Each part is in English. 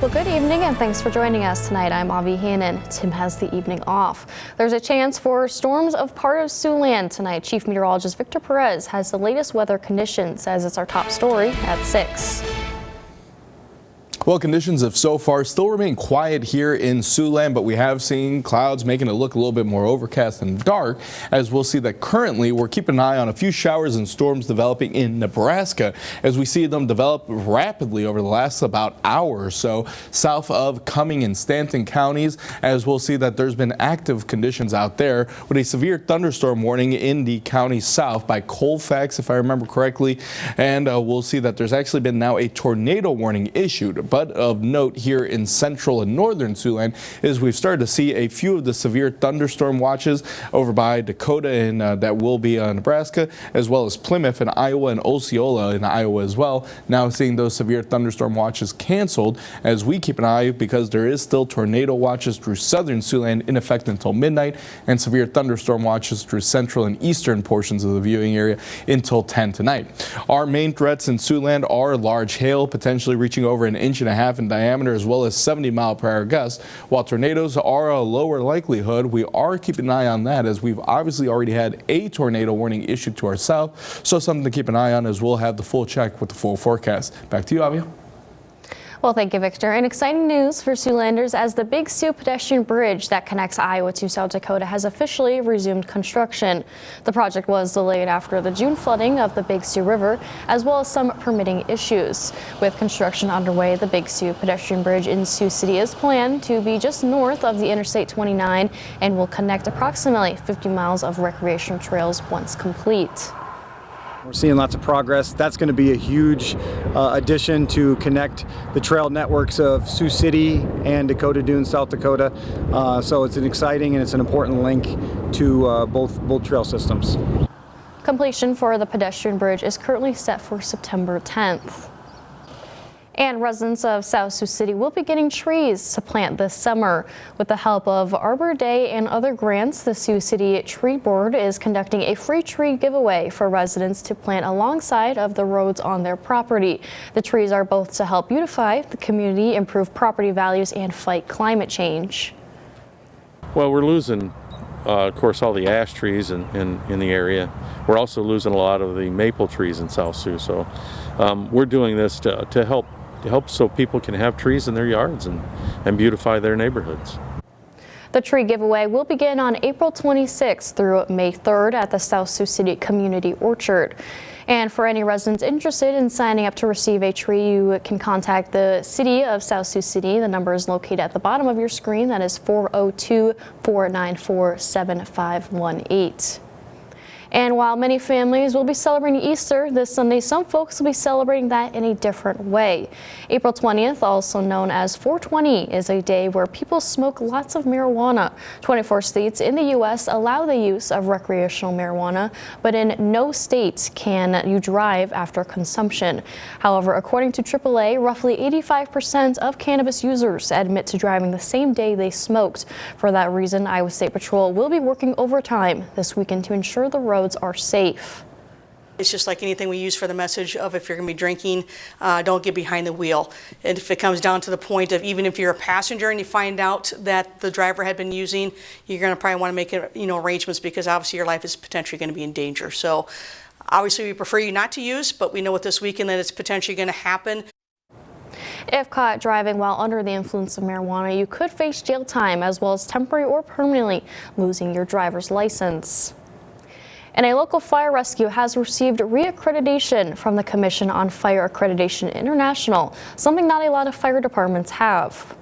Well, good evening and thanks for joining us tonight. I'm Avi Hannon. Tim has the evening off. There's a chance for storms of part of Siouxland tonight. Chief Meteorologist Victor Perez has the latest weather conditions as it's our top story at 6. Well, conditions have so far still remain quiet here in Siouxland, but we have seen clouds making it look a little bit more overcast and dark, as we'll see that currently we're keeping an eye on a few showers and storms developing in Nebraska as we see them develop rapidly over the last about hour or so south of Cumming and Stanton counties, as we'll see that there's been active conditions out there with a severe thunderstorm warning in the county south by Colfax, if I remember correctly, and we'll see that there's actually been now a tornado warning issued. But of note here in central and northern Siouxland is we've started to see a few of the severe thunderstorm watches over by Dakota and that will be Nebraska, as well as Plymouth in Iowa and Osceola in Iowa as well. Now seeing those severe thunderstorm watches canceled as we keep an eye because there is still tornado watches through southern Siouxland in effect until midnight and severe thunderstorm watches through central and eastern portions of the viewing area until 10 tonight. Our main threats in Siouxland are large hail, potentially reaching over an inch and a half in diameter, as well as 70-mile-per-hour gusts. While tornadoes are a lower likelihood, we are keeping an eye on that as we've obviously already had a tornado warning issued to our south. So something to keep an eye on as we'll have the full check with the full forecast. Back to you, Avia. Well, thank you, Victor. And exciting news for Siouxlanders as the Big Sioux pedestrian bridge that connects Iowa to South Dakota has officially resumed construction. The project was delayed after the June flooding of the Big Sioux River, as well as some permitting issues. With construction underway, the Big Sioux pedestrian bridge in Sioux City is planned to be just north of the Interstate 29 and will connect approximately 50 miles of recreational trails once complete. We're seeing lots of progress. That's going to be a huge addition to connect the trail networks of Sioux City and Dakota Dunes, South Dakota. So it's an exciting and it's an important link to both trail systems. Completion for the pedestrian bridge is currently set for September 10th. And residents of South Sioux City will be getting trees to plant this summer. With the help of Arbor Day and other grants, the Sioux City Tree Board is conducting a free tree giveaway for residents to plant alongside of the roads on their property. The trees are both to help beautify the community, improve property values, and fight climate change. Well, we're losing, of course, all the ash trees in the area. We're also losing a lot of the maple trees in South Sioux. So we're doing this to help so people can have trees in their yards and beautify their neighborhoods. The tree giveaway will begin on April 26th through May 3rd at the South Sioux City Community Orchard. And for any residents interested in signing up to receive a tree, you can contact the City of South Sioux City. The number is located at the bottom of your screen. That is 402-494-7518. And while many families will be celebrating Easter this Sunday, some folks will be celebrating that in a different way. April 20th, also known as 420, is a day where people smoke lots of marijuana. 24 states in the U.S. allow the use of recreational marijuana, but in no state can you drive after consumption. However, according to AAA, roughly 85% of cannabis users admit to driving the same day they smoked. For that reason, Iowa State Patrol will be working overtime this weekend to ensure the roads are safe. It's just like anything we use for the message of if you're going to be drinking, don't get behind the wheel. And if it comes down to the point of even if you're a passenger and you find out that the driver had been using, you're going to probably want to make arrangements because obviously your life is potentially going to be in danger. So obviously we prefer you not to use, but we know with this weekend that it's potentially going to happen. If caught driving while under the influence of marijuana, you could face jail time as well as temporary or permanently losing your driver's license. And a local fire rescue has received reaccreditation from the Commission on Fire Accreditation International, something not a lot of fire departments have.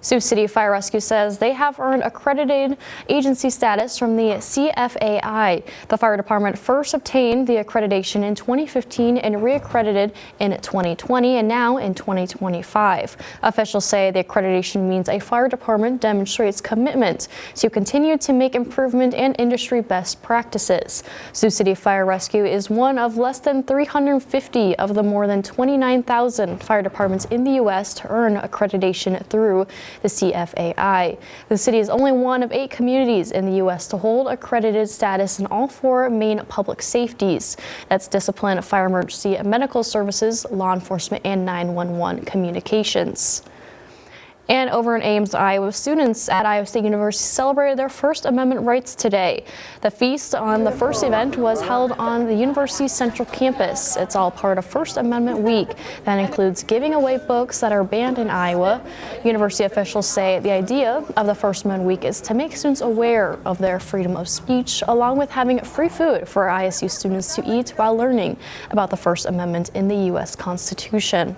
Sioux City Fire Rescue says they have earned accredited agency status from the CFAI. The fire department first obtained the accreditation in 2015 and reaccredited in 2020 and now in 2025. Officials say the accreditation means a fire department demonstrates commitment to continue to make improvement and industry best practices. Sioux City Fire Rescue is one of less than 350 of the more than 29,000 fire departments in the U.S. to earn accreditation through the CFAI. The city is only one of 8 communities in the U.S. to hold accredited status in all 4 main public safeties. That's discipline, fire emergency, medical services, law enforcement, and 911 communications. And over in Ames, Iowa, students at Iowa State University celebrated their First Amendment rights today. The feast on the first event was held on the university's central campus. It's all part of First Amendment Week. That includes giving away books that are banned in Iowa. University officials say the idea of the First Amendment Week is to make students aware of their freedom of speech, along with having free food for ISU students to eat while learning about the First Amendment in the U.S. Constitution.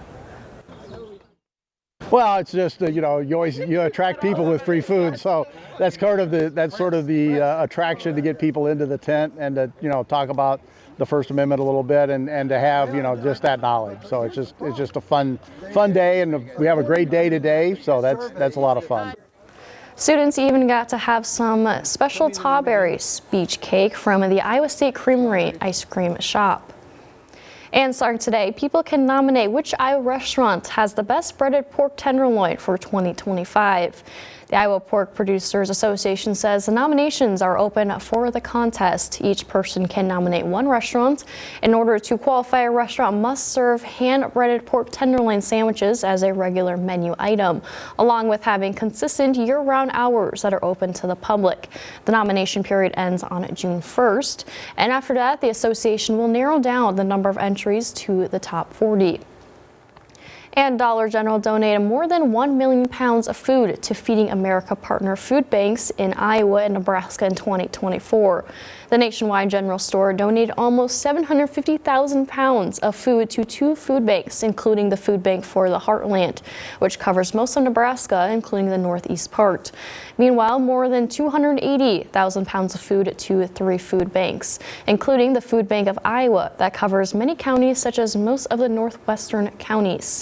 Well, it's just you attract people with free food, so that's sort of the attraction to get people into the tent and to talk about the First Amendment a little bit and to have just that knowledge. So it's just a fun day, and we have a great day today, so that's a lot of fun. Students even got to have some special Tawberry speech cake from the Iowa State Creamery ice cream shop. And starting today, people can nominate which Iowa restaurant has the best breaded pork tenderloin for 2025. The Iowa Pork Producers Association says the nominations are open for the contest. Each person can nominate one restaurant. In order to qualify, a restaurant must serve hand-breaded pork tenderloin sandwiches as a regular menu item, along with having consistent year-round hours that are open to the public. The nomination period ends on June 1st, and after that, the association will narrow down the number of entries to the top 40. And Dollar General donated more than 1 million pounds of food to Feeding America partner food banks in Iowa and Nebraska in 2024. The nationwide general store donated almost 750,000 pounds of food to 2 food banks, including the Food Bank for the Heartland, which covers most of Nebraska, including the northeast part. Meanwhile, more than 280,000 pounds of food to 3 food banks, including the Food Bank of Iowa, that covers many counties such as most of the northwestern counties.